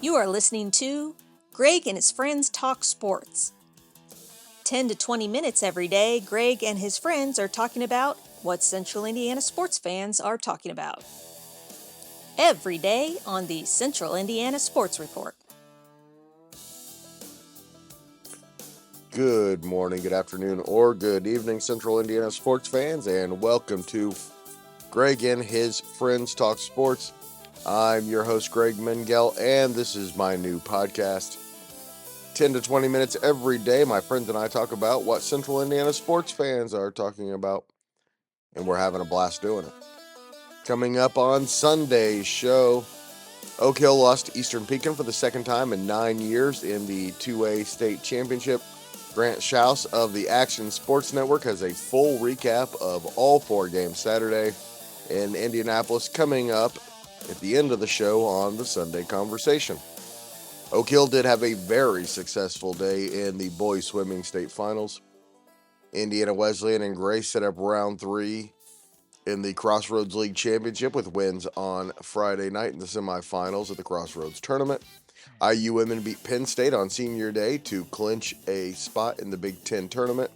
You are listening to Greg and his friends talk sports. 10 to 20 minutes every day, Greg and his friends are talking about what Central Indiana sports fans are talking about. Every day on the Central Indiana Sports Report. Good morning, good afternoon, or good evening, Central Indiana sports fans, and welcome to Greg and his friends talk sports. I'm your host, Greg Mengel, and this is my new podcast. 10 to 20 minutes every day, my friends and I talk about what Central Indiana sports fans are talking about, and we're having a blast doing it. Coming up on Sunday's show, Oak Hill lost to Eastern Pekin for the second time in 9 years in the 2A state championship. Grant Shouse of the Action Sports Network has a full recap of all 4 games Saturday in Indianapolis coming up at the end of the show on the Sunday Conversation. Oak Hill did have a very successful day in the boys swimming state finals. Indiana Wesleyan and Grace set up round 3 in the Crossroads League Championship with wins on Friday night in the semifinals of the Crossroads tournament. IU women beat Penn State on senior day to clinch a spot in the Big Ten tournament.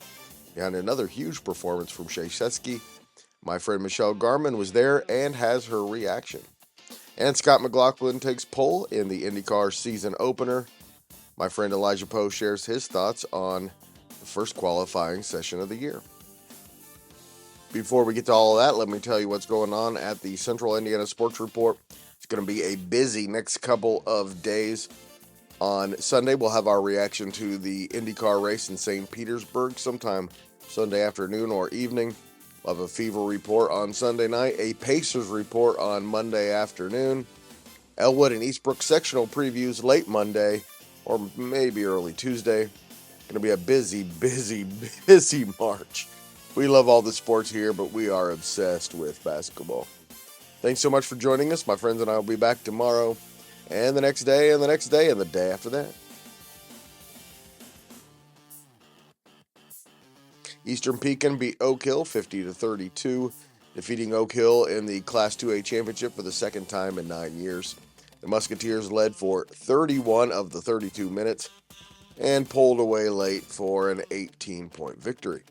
And another huge performance from Shay Cieszki. My friend Michelle Garmon was there and has her reaction. And Scott McLaughlin takes pole in the IndyCar season opener. My friend Elijah Poe shares his thoughts on the first qualifying session of the year. Before we get to all of that, let me tell you what's going on at the Central Indiana Sports Report. It's going to be a busy next couple of days. On Sunday, we'll have our reaction to the IndyCar race in St. Petersburg sometime Sunday afternoon or evening. We'll have a Fever report on Sunday night, a Pacers report on Monday afternoon, Elwood and Eastbrook sectional previews late Monday or maybe early Tuesday. Going to be a busy March. We love all the sports here, but we are obsessed with basketball. Thanks so much for joining us. My friends and I will be back tomorrow and the next day and the next day and the day after that. Eastern Pekin beat Oak Hill 50-32, defeating Oak Hill in the Class 2A championship for the second time in 9 years. The Musketeers led for 31 of the 32 minutes and pulled away late for an 18-point victory.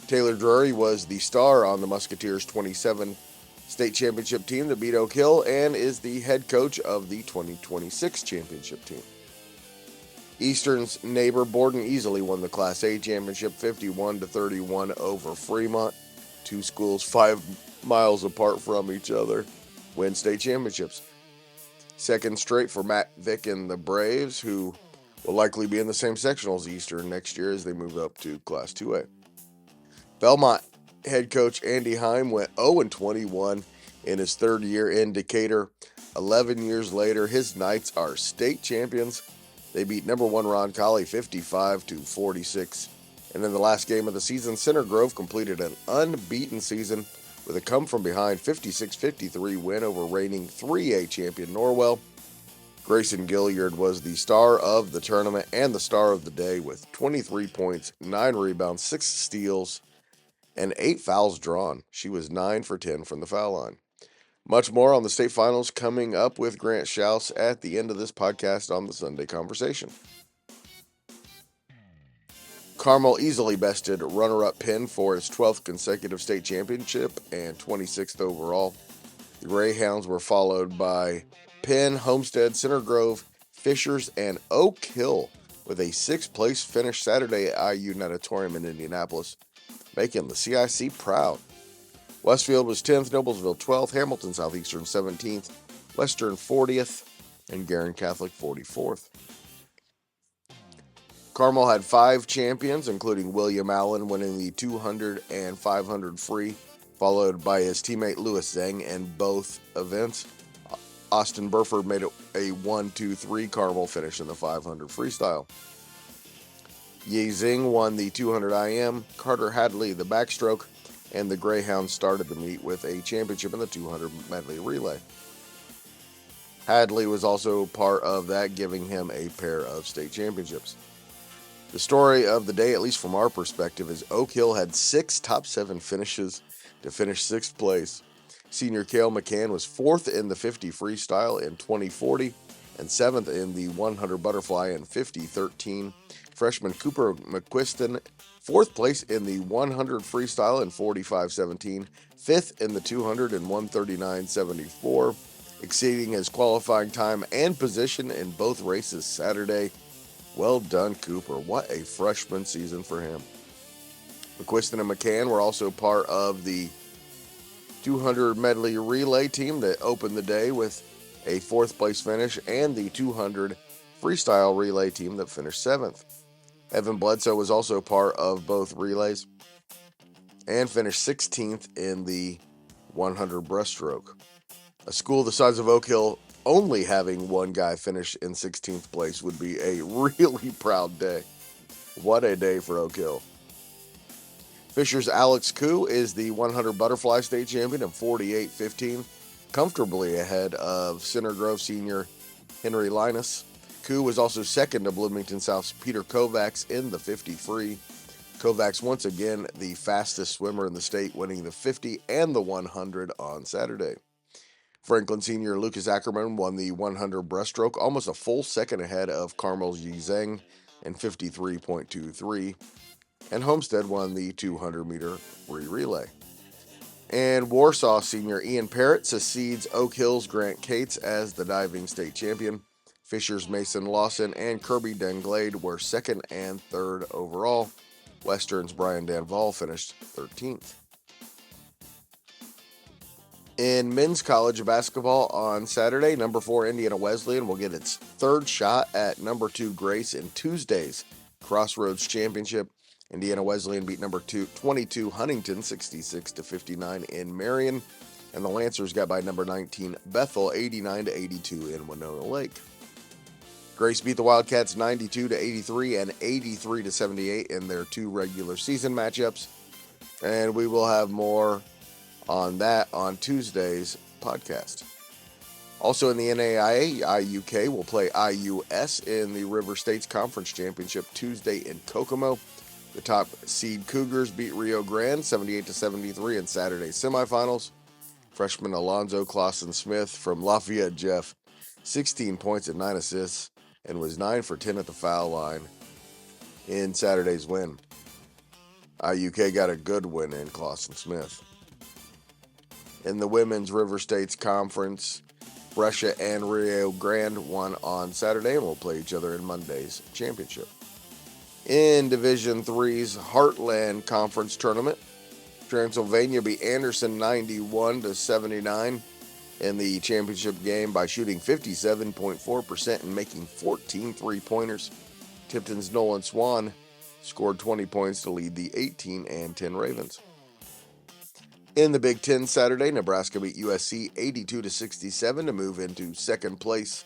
Taylor Drury was the star on the Musketeers' 27 state championship team that beat Oak Hill and is the head coach of the 2026 championship team. Eastern's neighbor Borden easily won the Class A championship 51-31 over Fremont. 2 schools 5 miles apart from each other win state championships. Second straight for Matt Vick and the Braves, who will likely be in the same sectional as Eastern next year as they move up to Class 2A. Bellmont head coach Andy Heim went 0-21 in his third year in Decatur. 11 years later, his Knights are state champions. They beat number 1 Roncalli 55-46. And in the last game of the season, Center Grove completed an unbeaten season with a come-from-behind 56-53 win over reigning 3A champion Norwell. Grayson Gilliard was the star of the tournament and the star of the day with 23 points, 9 rebounds, 6 steals, and 8 fouls drawn. She was 9 for 10 from the foul line. Much more on the state finals coming up with Grant Shouse at the end of this podcast on the Sunday Conversation. Carmel easily bested runner-up Penn for its 12th consecutive state championship and 26th overall. The Greyhounds were followed by Penn, Homestead, Center Grove, Fishers, and Oak Hill with a 6th place finish Saturday at IU Natatorium in Indianapolis, making the CIC proud. Westfield was 10th, Noblesville 12th, Hamilton Southeastern 17th, Western 40th, and Guerin Catholic 44th. Carmel had 5 champions, including William Allen winning the 200 and 500 free, followed by his teammate Louis Zeng in both events. Austin Burford made it a 1-2-3 Carmel finish in the 500 freestyle. Yi Zing won the 200 IM, Carter Hadley the backstroke, and the Greyhounds started the meet with a championship in the 200 medley relay. Hadley was also part of that, giving him a pair of state championships. The story of the day, at least from our perspective, is Oak Hill had 6 top 7 finishes to finish 6th place. Senior Cael McCann was 4th in the 50 freestyle in 2040. and 7th in the 100 butterfly and 50-13. Freshman Cooper McQuiston, 4th place in the 100 freestyle and 45-17, 5th in the 200 and 139-74, exceeding his qualifying time and position in both races Saturday. Well done, Cooper. What a freshman season for him. McQuiston and McCann were also part of the 200 medley relay team that opened the day with a 4th place finish, and the 200 freestyle relay team that finished 7th. Evan Bledsoe was also part of both relays and finished 16th in the 100 breaststroke. A school the size of Oak Hill only having one guy finish in 16th place would be a really proud day. What a day for Oak Hill. Fisher's Alex Koo is the 100 butterfly state champion in 48-15, comfortably ahead of Center Grove senior Henry Linus. Koo was also second to Bloomington South's Peter Kovacs in the 50 free. Kovacs once again the fastest swimmer in the state, winning the 50 and the 100 on Saturday. Franklin senior Lucas Ackerman won the 100 breaststroke, almost a full second ahead of Carmel's Yi Zheng in 53.23. And Homestead won the 200-meter free relay. And Warsaw senior Ian Parrott succeeds Oak Hill's Grant Cates as the diving state champion. Fisher's Mason Lawson and Kirby Denglade were 2nd and 3rd overall. Western's Brian Danval finished 13th. In men's college basketball on Saturday, number 4 Indiana Wesleyan will get its 3rd shot at number 2 Grace in Tuesday's Crossroads Championship. Indiana Wesleyan beat number 22 Huntington 66-59 in Marion, and the Lancers got by number 19 Bethel 89-82 in Winona Lake. Grace beat the Wildcats 92-83 and 83-78 in their 2 regular season matchups, and we will have more on that on Tuesday's podcast. Also in the NAIA, IUK will play IUS in the River States Conference Championship Tuesday in Kokomo. The top seed Cougars beat Rio Grande 78-73 in Saturday's semifinals. Freshman Alonzo Clausen-Smith from Lafayette Jeff, 16 points and 9 assists, and was 9 for 10 at the foul line in Saturday's win. IUK got a good win in Clausen-Smith. In the Women's River States Conference, Brescia and Rio Grande won on Saturday and will play each other in Monday's championship. In Division III's Heartland Conference Tournament, Transylvania beat Anderson 91-79 in the championship game by shooting 57.4% and making 14 three-pointers. Tipton's Nolan Swan scored 20 points to lead the 18-10 Ravens. In the Big Ten Saturday, Nebraska beat USC 82-67 to move into 2nd place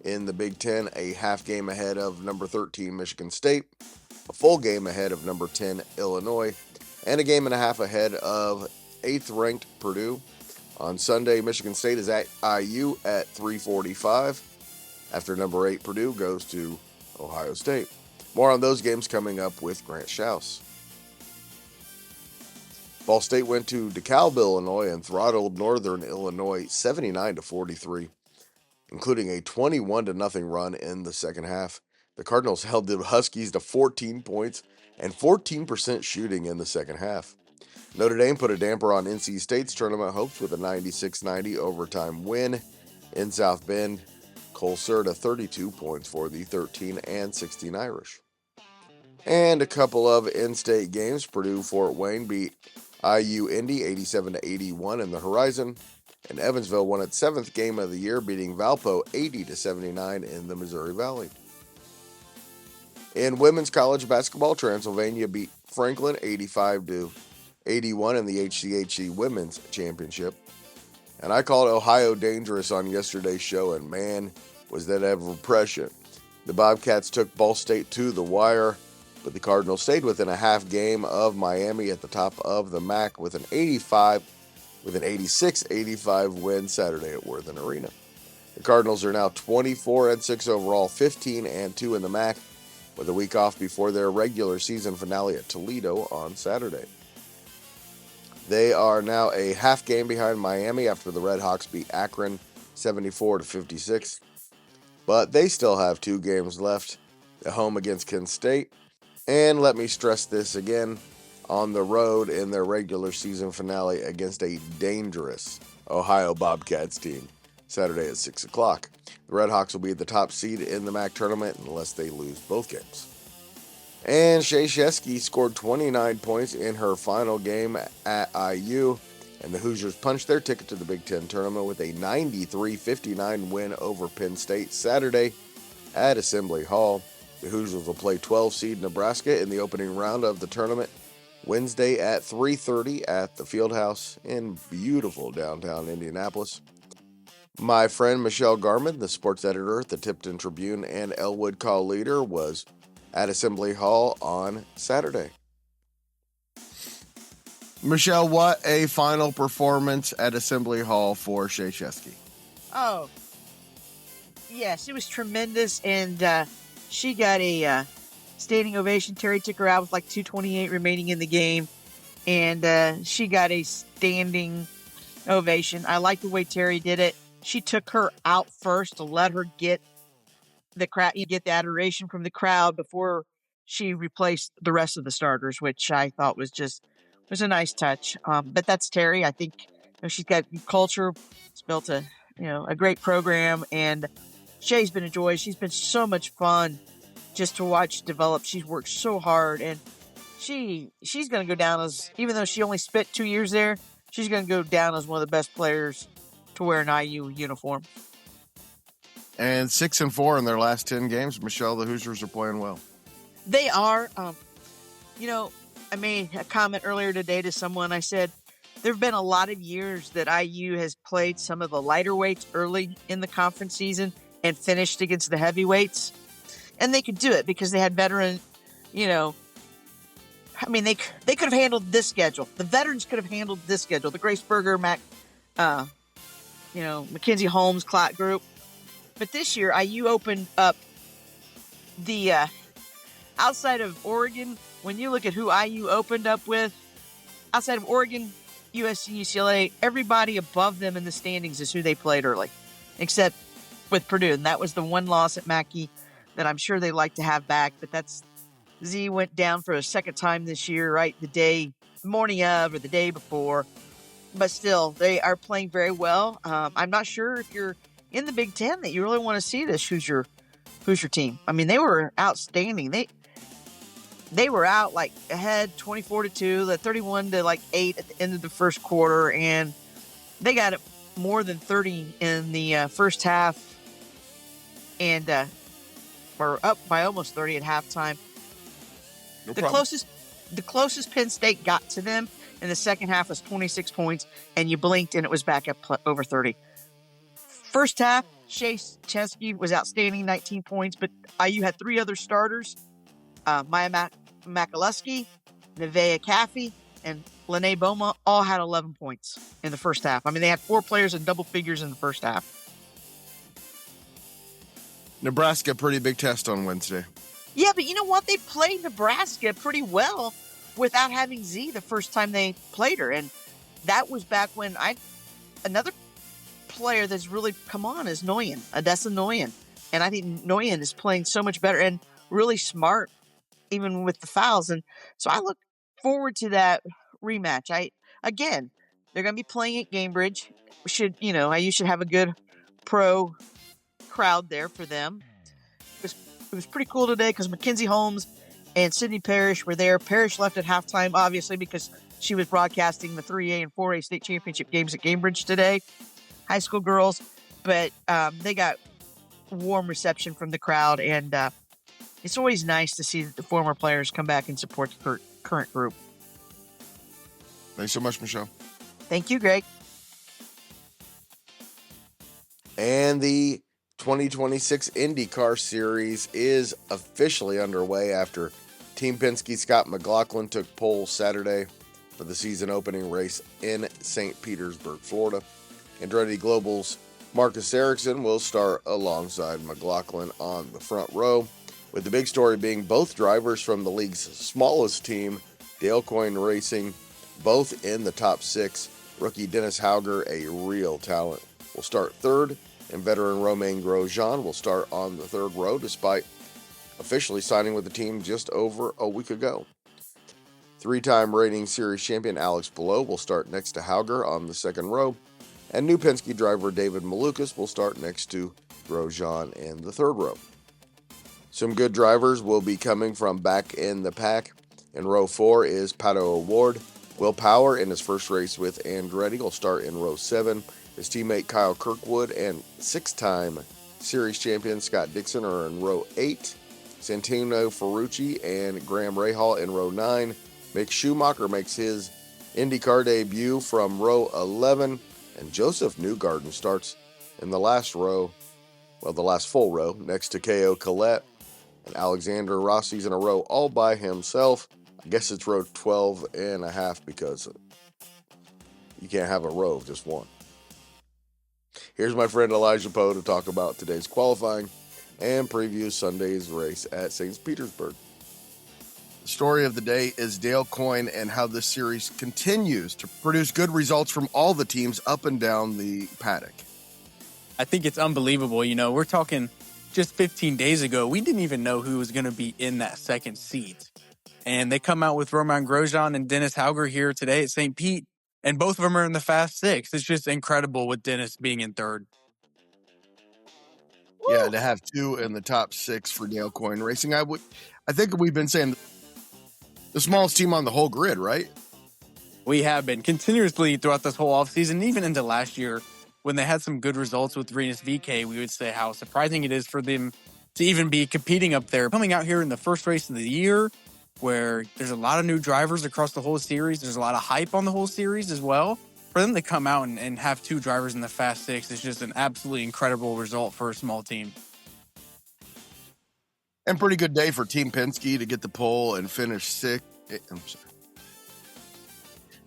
in the Big Ten, a half game ahead of number 13 Michigan State, a full game ahead of number 10 Illinois, and a game and a half ahead of 8th-ranked Purdue. On Sunday, Michigan State is at IU at 3:45 after number 8 Purdue goes to Ohio State. More on those games coming up with Grant Shouse. Ball State went to DeKalb, Illinois, and throttled Northern Illinois 79-43, including a 21-0 run in the second half. The Cardinals held the Huskies to 14 points and 14% shooting in the second half. Notre Dame put a damper on NC State's tournament hopes with a 96-90 overtime win in South Bend. Cole Serta 32 points for the 13-16 Irish. And a couple of in-state games. Purdue-Fort Wayne beat IU Indy 87-81 in the Horizon, and Evansville won its 7th game of the year, beating Valpo 80-79 in the Missouri Valley. In women's college basketball, Transylvania beat Franklin 85-81 in the HCHC Women's Championship. And I called Ohio dangerous on yesterday's show, and man, was that ever prescient. The Bobcats took Ball State to the wire, but the Cardinals stayed within a half game of Miami at the top of the MAC with an 86-85 win Saturday at Worthen Arena. The Cardinals are now 24-6 overall, 15-2 in the MAC, with a week off before their regular season finale at Toledo on Saturday. They are now a half game behind Miami after the Red Hawks beat Akron 74-56. but they still have 2 games left at home against Kent State. And let me stress this again, on the road in their regular season finale against a dangerous Ohio Bobcats team, Saturday at 6 o'clock. The Redhawks will be the top seed in the MAC tournament unless they lose both games. And Shay Cieszki scored 29 points in her final game at IU, and the Hoosiers punched their ticket to the Big Ten tournament with a 93-59 win over Penn State Saturday at Assembly Hall. The Hoosiers will play 12 seed Nebraska in the opening round of the tournament Wednesday at 3:30 at the Fieldhouse in beautiful downtown Indianapolis. My friend Michelle Garmon, the sports editor at the Tipton Tribune and Elwood Call leader, was at Assembly Hall on Saturday. Michelle, what a final performance at Assembly Hall for Shay Cieszki. Oh, yes, it was tremendous, and she got a standing ovation. Terry took her out with like 2:28 remaining in the game, and she got a standing ovation. I like the way Terry did it. She took her out first to let her get the crowd, get the adoration from the crowd before she replaced the rest of the starters, which I thought was a nice touch. But that's Terry. I think she's got culture. It's built a great program, and Shay's been a joy. She's been so much fun just to watch develop. She's worked so hard, and she's going to go down as, even though she only spent 2 years there, she's going to go down as one of the best players to wear an IU uniform. And 6-4 in their last 10 games. Michelle, the Hoosiers are playing well. They are. I made a comment earlier today to someone. I said, there have been a lot of years that IU has played some of the lighter weights early in the conference season and finished against the heavyweights. And they could do it because they had veteran, they could have handled this schedule. The veterans could have handled this schedule. The Grace Berger, Mackenzie Holmes, Clot group. But this year, IU opened up the outside of Oregon. When you look at who IU opened up with, outside of Oregon, USC, UCLA, everybody above them in the standings is who they played early, except with Purdue. And that was the one loss at Mackey that I'm sure they like to have back. But Z went down for a second time this year, right? The morning of or the day before. But still, they are playing very well. I'm not sure if you're in the Big Ten that you really want to see this Hoosier team. I mean, they were outstanding. They were out like ahead 24-2, 31-8 at the end of the first quarter, and they got it more than 30 in the first half, and were up by almost 30 at halftime. The closest Penn State got to them in the second half was 26 points, and you blinked and it was back up over 30. First half, Shay Cieszki was outstanding, 19 points, but IU had 3 other starters. Maya Makaluski, Nevaeh Caffey, and Lene Beaumont all had 11 points in the first half. I mean, they had 4 players in double figures in the first half. Nebraska, pretty big test on Wednesday. Yeah, but you know what? They played Nebraska pretty well without having Z the first time they played her. And that was back when another player that's really come on is Odessa Noyen. And I think Noyen is playing so much better and really smart, even with the fouls. And so I look forward to that rematch. Again, they're going to be playing at Cambridge. IU should have a good pro crowd there for them. It was pretty cool today because Mackenzie Holmes and Sydney Parrish were there. Parrish left at halftime, obviously, because she was broadcasting the 3A and 4A state championship games at Cambridge today, high school girls. But they got warm reception from the crowd, and it's always nice to see the former players come back and support the current group. Thanks so much, Michelle. Thank you, Greg. And the 2026 IndyCar Series is officially underway after Team Penske Scott McLaughlin took pole Saturday for the season opening race in St. Petersburg, Florida. Andretti Global's Marcus Ericsson will start alongside McLaughlin on the front row, with the big story being both drivers from the league's smallest team, Dale Coyne Racing, both in the top 6. Rookie Dennis Hauger, a real talent, will start third, and veteran Romain Grosjean will start on the third row despite officially signing with the team just over a week ago. Three-time reigning series champion Alex Palou will start next to Hauger on the second row, and new Penske driver David Malukas will start next to Grosjean in the third row. Some good drivers will be coming from back in the pack. In row 4 is Pato O'Ward. Will Power in his first race with Andretti will start in row 7. His teammate Kyle Kirkwood and six-time series champion Scott Dixon are in row 8. Santino Ferrucci and Graham Rahal in row 9. Mick Schumacher makes his IndyCar debut from row 11. And Joseph Newgarden starts in the last row, the last full row, next to Cael Collette. And Alexander Rossi's in a row all by himself. I guess it's row 12 and a half because you can't have a row of just one. Here's my friend Elijah Poe to talk about today's qualifying and preview Sunday's race at St. Petersburg. The story of the day is Dale Coyne and how this series continues to produce good results from all the teams up and down the paddock. I think it's unbelievable. You know, we're talking just 15 days ago, we didn't even know who was going to be in that second seat. And they come out with Romain Grosjean and Dennis Hauger here today at St. Pete, and both of them are in the Fast Six. It's just incredible with Dennis being in third. Yeah, to have two in the top 6 for Dale Coyne Racing. I think we've been saying the smallest team on the whole grid, right? We have been continuously throughout this whole offseason, even into last year, when they had some good results with Rinus VeeKay, we would say how surprising it is for them to even be competing up there. Coming out here in the first race of the year, where there's a lot of new drivers across the whole series, there's a lot of hype on the whole series as well. For them to come out and have 2 drivers in the Fast Six is just an absolutely incredible result for a small team. And pretty good day for Team Penske to get the pole and finish 6th.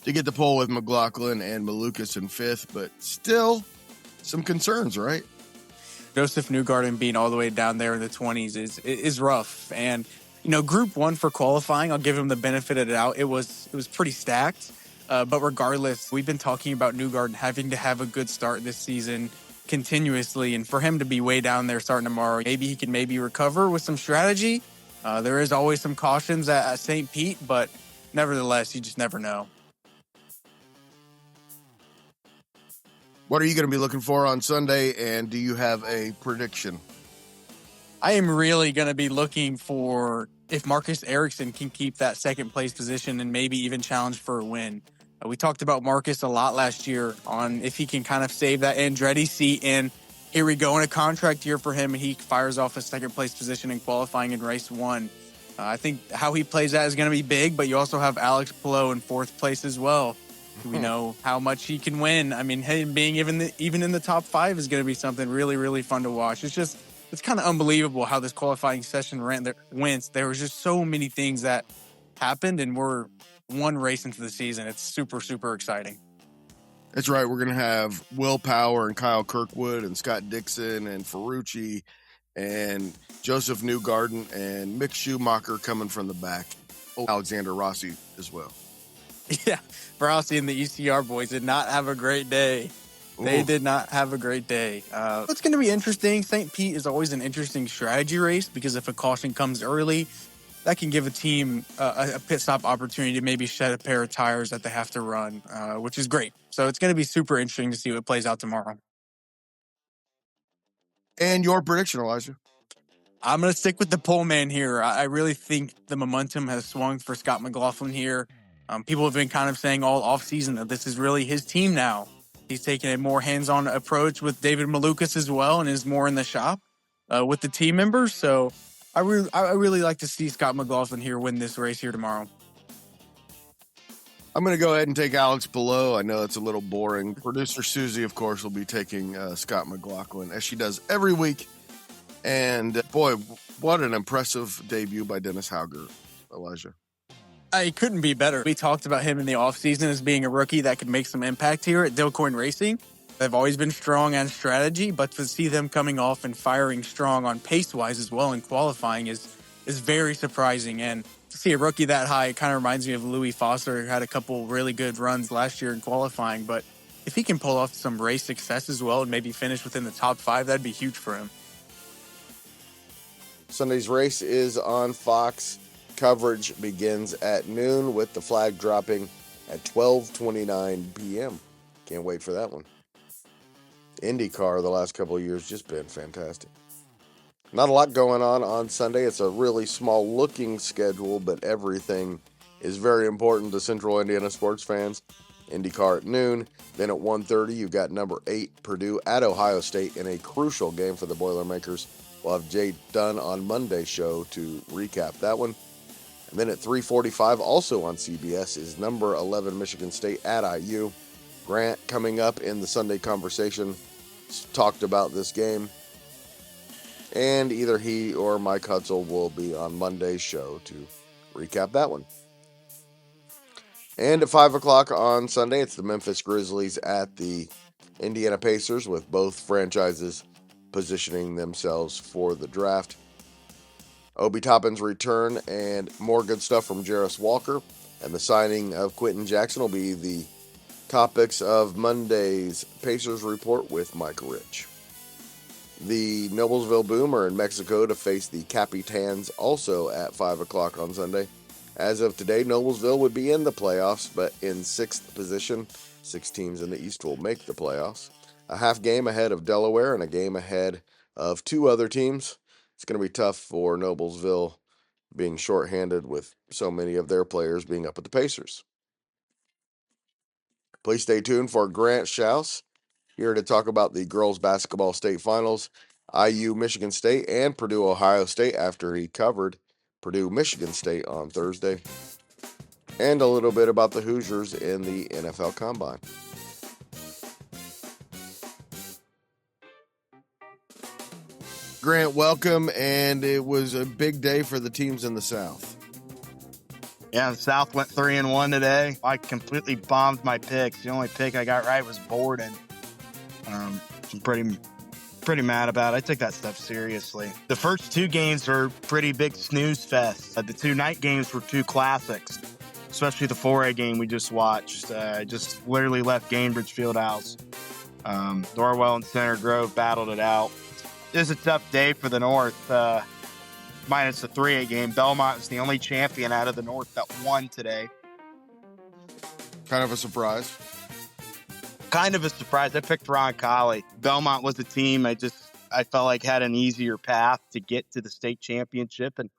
To get the pole with McLaughlin and Malukas in 5th, but still some concerns, right? Joseph Newgarden being all the way down there in the 20s is rough. And, you know, Group 1 for qualifying, I'll give him the benefit of the doubt. It was pretty stacked. But regardless, we've been talking about Newgarden having to have a good start this season continuously. And for him to be way down there starting tomorrow, maybe he can recover with some strategy. There is always some cautions at St. Pete, but nevertheless, you just never know. What are you going to be looking for on Sunday, and do you have a prediction? I am really going to be looking for if Marcus Ericsson can keep that second place position and maybe even challenge for a win. We talked about Marcus a lot last year on if he can kind of save that Andretti seat, and here we go in a contract year for him, and he fires off a second place position in qualifying in race 1. I think how he plays that is going to be big, but you also have Alex Palou in 4th place as well. We know how much he can win. I mean, him being even in the top 5 is going to be something really, really fun to watch. It's kind of unbelievable how this qualifying session went. There was just so many things that happened, and we're one race into the season. It's super, super exciting. That's right. We're going to have Will Power and Kyle Kirkwood and Scott Dixon and Ferrucci and Joseph Newgarden and Mick Schumacher coming from the back. Oh, Alexander Rossi as well. Yeah, Rossi and the ECR boys did not have a great day. They did not have a great day. It's going to be interesting. St. Pete is always an interesting strategy race because if a caution comes early, that can give a team a pit stop opportunity to maybe shed a pair of tires that they have to run, which is great. So it's going to be super interesting to see what plays out tomorrow. And your prediction, Elijah? I'm going to stick with the pole man here. I really think the momentum has swung for Scott McLaughlin here. People have been kind of saying all offseason that this is really his team now. He's taking a more hands-on approach with David Malukas as well and is more in the shop with the team members. So I really like to see Scott McLaughlin here win this race here tomorrow. I'm going to go ahead and take Alex Palou. I know it's a little boring. Producer Susie, of course, will be taking Scott McLaughlin, as she does every week. And, boy, what an impressive debut by Dennis Hauger, Elijah. He couldn't be better. We talked about him in the offseason as being a rookie that could make some impact here at Dale Coyne Racing. They've always been strong on strategy, but to see them coming off and firing strong on pace-wise as well in qualifying is very surprising. And to see a rookie that high, it kind of reminds me of Louis Foster, who had a couple really good runs last year in qualifying. But if he can pull off some race success as well and maybe finish within the top 5, that'd be huge for him. Sunday's race is on Fox. Coverage begins at noon with the flag dropping at 12:29 p.m. Can't wait for that one. IndyCar the last couple of years just been fantastic. Not a lot going on Sunday. It's a really small looking schedule, but everything is very important to Central Indiana sports fans. IndyCar at noon. Then at 1:30, you've got number 8 Purdue at Ohio State in a crucial game for the Boilermakers. We'll have Jay Dunn on Monday's show to recap that one. And then at 3:45, also on CBS, is number 11 Michigan State at IU. Grant coming up in the Sunday conversation talked about this game. And either he or Mike Hutzel will be on Monday's show to recap that one. And at 5 o'clock on Sunday, it's the Memphis Grizzlies at the Indiana Pacers, with both franchises positioning themselves for the draft. Obi Toppin's return and more good stuff from Jarris Walker and the signing of Quentin Jackson will be the topics of Monday's Pacers Report with Mike Rich. The Noblesville Boom are in Mexico to face the Capitans, also at 5 o'clock on Sunday. As of today, Noblesville would be in the playoffs, but in 6th position. 6 teams in the East will make the playoffs. A half game ahead of Delaware and a game ahead of 2 other teams. It's going to be tough for Noblesville being shorthanded with so many of their players being up at the Pacers. Please stay tuned for Grant Shouse here to talk about the girls basketball state finals, IU Michigan State and Purdue Ohio State, after he covered Purdue Michigan State on Thursday, and a little bit about the Hoosiers in the NFL Combine. Grant, welcome, and it was a big day for the teams in the South. Yeah, the South went 3-1 today. I completely bombed my picks. The only pick I got right was Borden. I'm pretty mad about it. I take that stuff seriously. The first 2 games were pretty big snooze fest. The 2 night games were 2 classics, especially the 4A game we just watched. Just literally left Gainbridge Fieldhouse. Norwell and Center Grove battled it out. It was a tough day for the North. Minus the 3A game, Bellmont is the only champion out of the North that won today. Kind of a surprise. Kind of a surprise. I picked Ron Cael. Bellmont was a team I felt like had an easier path to get to the state championship, and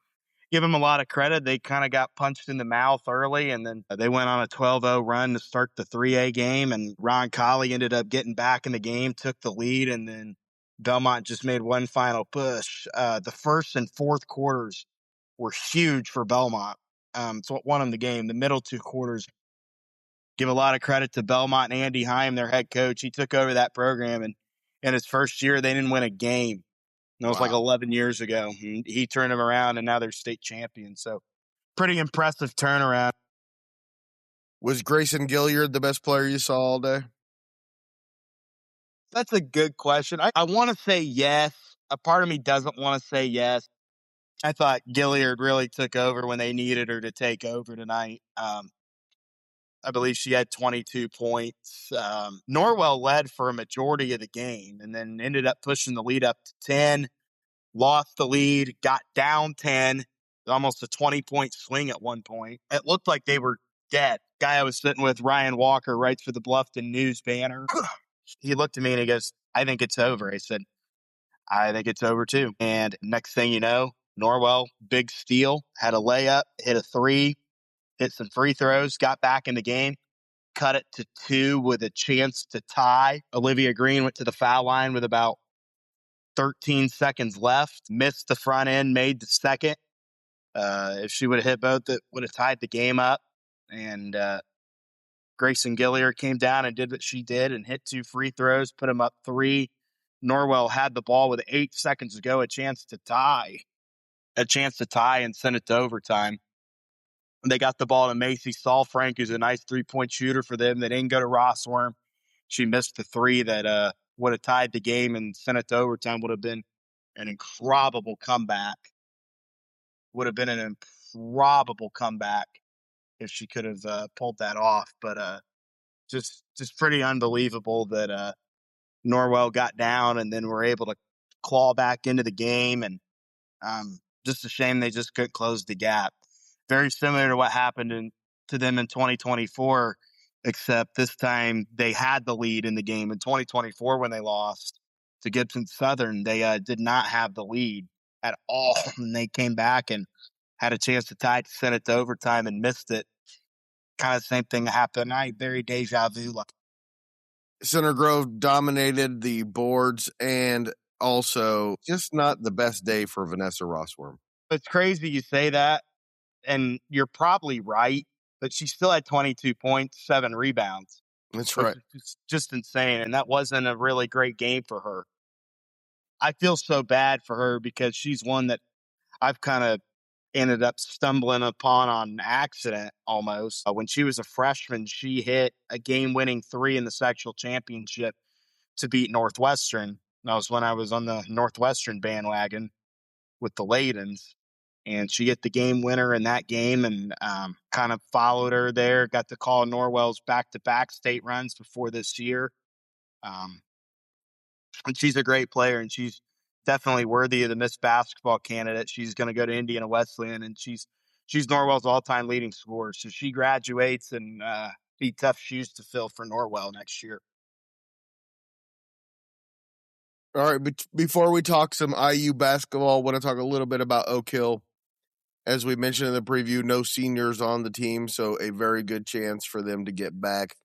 give them a lot of credit. They kind of got punched in the mouth early, and then they went on a 12-0 run to start the 3A game, and Ron Cael ended up getting back in the game, took the lead, and then Bellmont just made one final push. The first and fourth quarters were huge for Bellmont. It's what won them the game. The middle 2 quarters, give a lot of credit to Bellmont and Andy Heim, their head coach. He took over that program, and in his first year, they didn't win a game. That was like 11 years ago. He turned them around, and now they're state champions. So pretty impressive turnaround. Was Grayson Gilliard the best player you saw all day? That's a good question. I want to say yes. A part of me doesn't want to say yes. I thought Gilliard really took over when they needed her to take over tonight. I believe she had 22 points. Norwell led for a majority of the game and then ended up pushing the lead up to 10, lost the lead, got down 10, almost a 20-point swing at one point. It looked like they were dead. Guy I was sitting with, Ryan Walker, writes for the Bluffton News Banner. He looked at me and he goes, "I think it's over." I said, "I think it's over too." And next thing you know, Norwell, big steal, had a layup, hit a 3, hit some free throws, got back in the game, cut it to 2 with a chance to tie. Olivia Green went to the foul line with about 13 seconds left, missed the front end, made the second. If she would have hit both, it would have tied the game up. And Grayson Gilliard came down and did what she did and hit 2 free throws, put him up 3. Norwell had the ball with 8 seconds to go, a chance to tie and send it to overtime. They got the ball to Macy Saul-Frank, who's a nice 3-point shooter for them. They didn't go to Rossworm. She missed the 3 that would have tied the game and sent it to overtime. Would have been an improbable comeback. If she could have pulled that off. But just pretty unbelievable that Norwell got down and then were able to claw back into the game. And just a shame they just couldn't close the gap. Very similar to what happened to them in 2024, except this time they had the lead in the game. In 2024, when they lost to Gibson Southern, they did not have the lead at all. And they came back and had a chance to tie it, send it to overtime, and missed it. Kind of same thing happened tonight. Very deja vu. Center Grove dominated the boards, and also just not the best day for Vanessa Rossworm. It's crazy you say that, and you're probably right, but she still had 22 points, 7 rebounds. That's right. It's just insane, and that wasn't a really great game for her. I feel so bad for her because she's one that I've kind of ended up stumbling upon on accident almost. When she was a freshman, she hit a game-winning 3 in the sectional championship to beat Northwestern. That was when I was on the Northwestern bandwagon with the Ladens. And she hit the game winner in that game, and kind of followed her there. Got to call Norwell's back-to-back state runs before this year. And she's a great player, and she's definitely worthy of the Miss Basketball candidate. She's going to go to Indiana Wesleyan, and she's Norwell's all-time leading scorer. So she graduates, and be tough shoes to fill for Norwell next year. All right, but before we talk some IU basketball, I want to talk a little bit about Oak Hill. As we mentioned in the preview, no seniors on the team, so a very good chance for them to get back.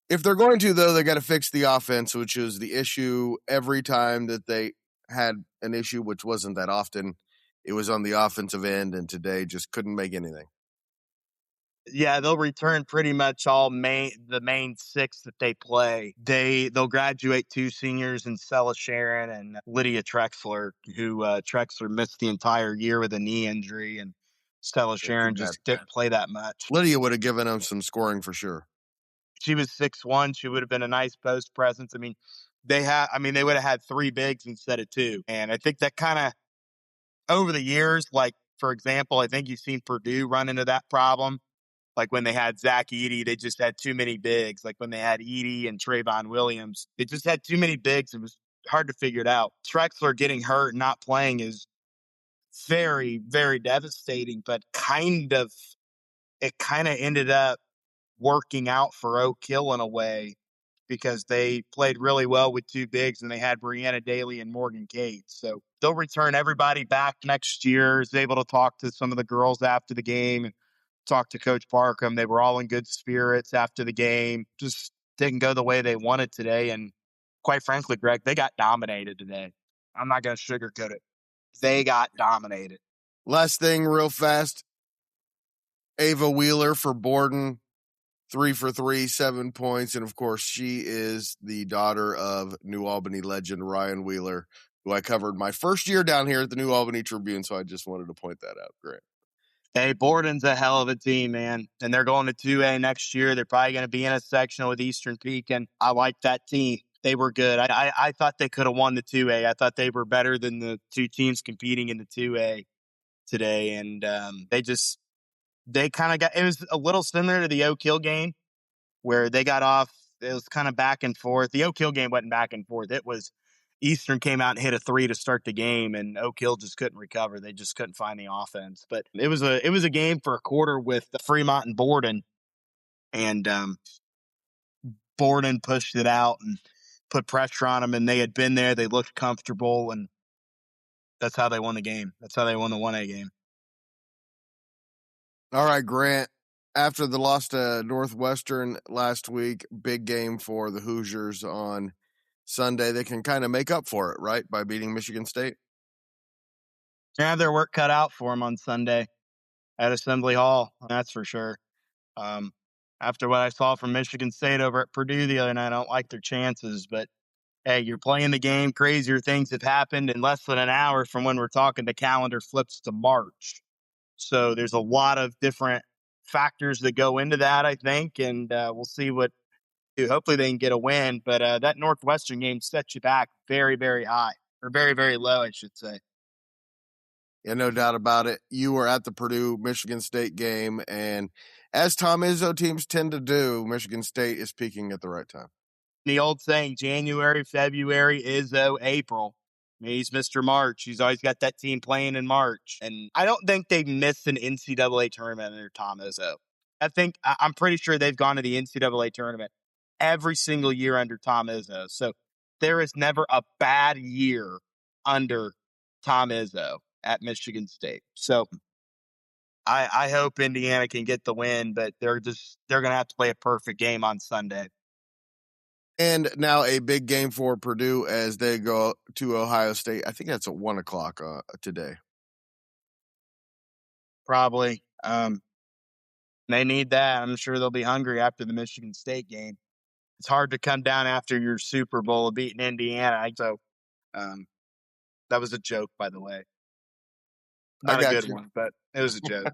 If they're going to, though, they got to fix the offense, which is the issue every time that they had an issue, which wasn't that often. It was on the offensive end, and today just couldn't make anything. Yeah, they'll return pretty much the main 6 that they play. They'll graduate 2 seniors in Sella Sharon and Lydia Trexler, who Trexler missed the entire year with a knee injury, and Stella Sharon just didn't play that much. Lydia would have given them some scoring for sure. She was 6'1". She would have been a nice post presence. I mean, they would have had 3 bigs instead of 2. And I think that kind of over the years, like, for example, I think you've seen Purdue run into that problem. Like when they had Zach Edey, they just had too many bigs. Like when they had Edey and Trayvon Williams, they just had too many bigs. It was hard to figure it out. Trexler getting hurt and not playing is very, very devastating, but it kind of ended up working out for Oak Hill in a way because they played really well with 2 bigs, and they had Brianna Daly and Morgan Cates. So they'll return everybody back next year. Is able to talk to some of the girls after the game and talk to Coach Barkham. They were all in good spirits after the game. Just didn't go the way they wanted today. And quite frankly, Greg, they got dominated today. I'm not going to sugarcoat it. They got dominated. Last thing real fast. Ava Wheeler for Borden, 3 for 3, 7 points. And of course, she is the daughter of New Albany legend Ryan Wheeler, who I covered my first year down here at the New Albany Tribune. So I just wanted to point that out. Great. Hey, Borden's a hell of a team, man. And they're going to 2A next year. They're probably going to be in a sectional with Eastern Peak, and I like that team. They were good. I thought they could have won the 2A. I thought they were better than the 2 teams competing in the 2A today. And they kind of got – it was a little similar to the Oak Hill game where they got off. It was kind of back and forth. The Oak Hill game wasn't back and forth. It was Eastern came out and hit a 3 to start the game, and Oak Hill just couldn't recover. They just couldn't find the offense. But it was a game for a quarter with Fremont and Borden, and Borden pushed it out and put pressure on them, and they had been there. They looked comfortable, and that's how they won the game. That's how they won the 1A game. All right, Grant. After the loss to Northwestern last week, big game for the Hoosiers on Sunday. They can kind of make up for it, right, by beating Michigan State? They have their work cut out for them on Sunday at Assembly Hall, that's for sure. After what I saw from Michigan State over at Purdue the other night, I don't like their chances. But, hey, you're playing the game. Crazier things have happened. In less than an hour from when we're talking, the calendar flips to March. So there's a lot of different factors that go into that, I think, and we'll see what – hopefully they can get a win. But that Northwestern game sets you back very, very high, or very, very low, I should say. Yeah, no doubt about it. You were at the Purdue-Michigan State game, and as Tom Izzo teams tend to do, Michigan State is peaking at the right time. The old saying, January, February, Izzo, April. I mean, he's Mr. March. He's always got that team playing in March. And I don't think they've missed an NCAA tournament under Tom Izzo. I'm pretty sure they've gone to the NCAA tournament every single year under Tom Izzo. So there is never a bad year under Tom Izzo at Michigan State. So I hope Indiana can get the win, but they're going to have to play a perfect game on Sunday. And now a big game for Purdue as they go to Ohio State. I think that's at 1 o'clock today. Probably. They need that. I'm sure they'll be hungry after the Michigan State game. It's hard to come down after your Super Bowl of beating Indiana. So that was a joke, by the way. Not a good one, but it was a joke.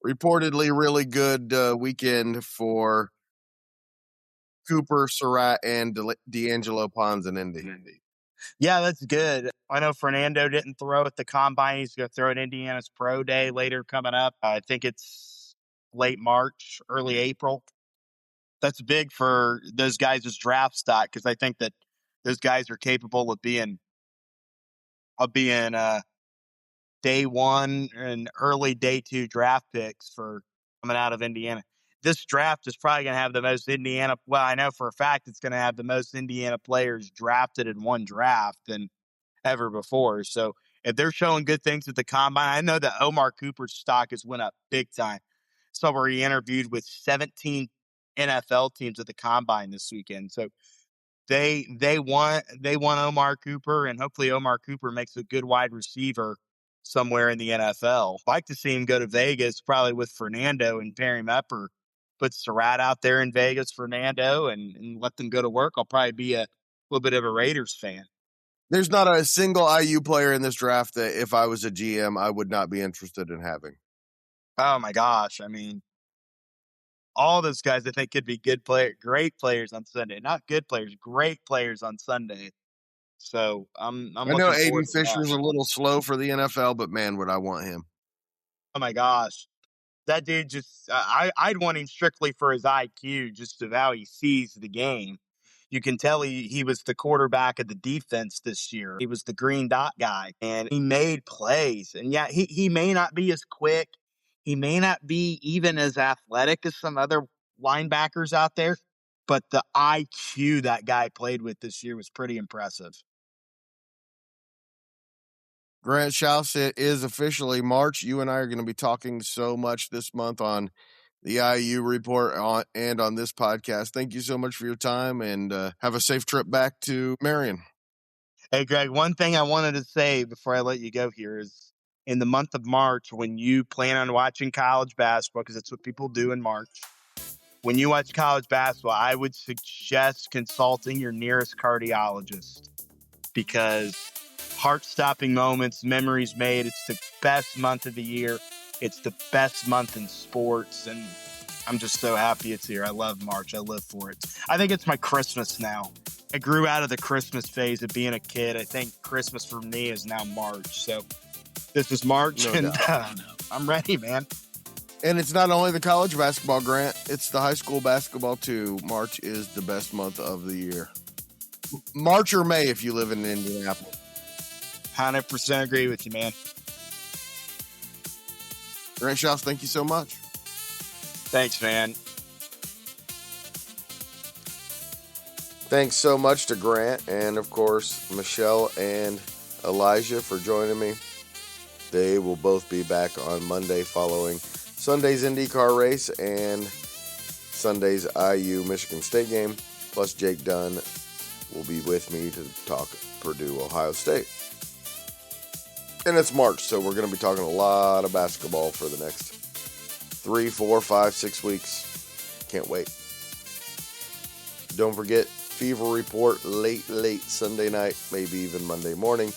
Reportedly really good weekend for Cooper, Surratt, and D'Angelo Pons in Indy. Yeah, that's good. I know Fernando didn't throw at the Combine. He's going to throw at Indiana's Pro Day later coming up. I think it's late March, early April. That's big for those guys' draft stock because I think that those guys are capable of being day one and early day two draft picks for coming out of Indiana. This draft is probably going to have the most Indiana. Well, I know for a fact it's going to have the most Indiana players drafted in one draft than ever before. So if they're showing good things at the Combine, I know that Omar Cooper's stock has went up big time. So where he interviewed with 17 NFL teams at the Combine this weekend. So they want Omar Cooper, and hopefully Omar Cooper makes a good wide receiver somewhere in the NFL. I'd like to see him go to Vegas, probably with Fernando, and pair him up, or put Surratt out there in Vegas, Fernando, and let them go to work. I'll probably be a little bit of a Raiders fan. There's not a single IU player in this draft that if I was a GM, I would not be interested in having. Oh my gosh. I mean, all those guys I think could be great players on Sunday. Not good players, great players on Sunday. So I'm I know Aiden Fisher's a little slow for the NFL, but man, would I want him. Oh my gosh. That dude just I'd want him strictly for his IQ, just of how he sees the game. You can tell he was the quarterback of the defense this year. He was the green dot guy, and he made plays. And yeah, he may not be as quick. He may not be even as athletic as some other linebackers out there, but the IQ that guy played with this year was pretty impressive. Grant Shouse, it is officially March. You and I are going to be talking so much this month on the IU report and on this podcast. Thank you so much for your time, and have a safe trip back to Marion. Hey, Greg, one thing I wanted to say before I let you go here is in the month of March, when you plan on watching college basketball, because that's what people do in March, when you watch college basketball, I would suggest consulting your nearest cardiologist because heart-stopping moments, memories made. It's the best month of the year. It's the best month in sports, and I'm just so happy it's here. I love March. I live for it. I think it's my Christmas now. I grew out of the Christmas phase of being a kid. I think Christmas for me is now March. So this is March, and I'm ready, man. And it's not only the college basketball, Grant. It's the high school basketball, too. March is the best month of the year. March or May if you live in Indianapolis. 100% agree with you, man. Grant Shouse, thank you so much. Thanks, man. Thanks so much to Grant and, of course, Michelle and Elijah for joining me. They will both be back on Monday following Sunday's IndyCar race and Sunday's IU Michigan State game. Plus, Jake Dunn will be with me to talk Purdue, Ohio State. And it's March, so we're going to be talking a lot of basketball for the next 3, 4, 5, 6 weeks. Can't wait. Don't forget, Fever Report late Sunday night, maybe even Monday morning.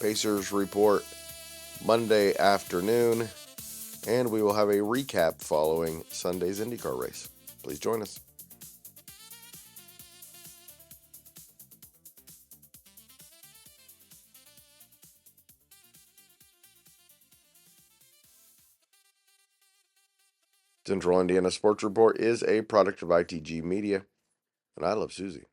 Pacers Report Monday afternoon. And we will have a recap following Sunday's IndyCar race. Please join us. Central Indiana Sports Report is a product of ITG Media, and I love Susie.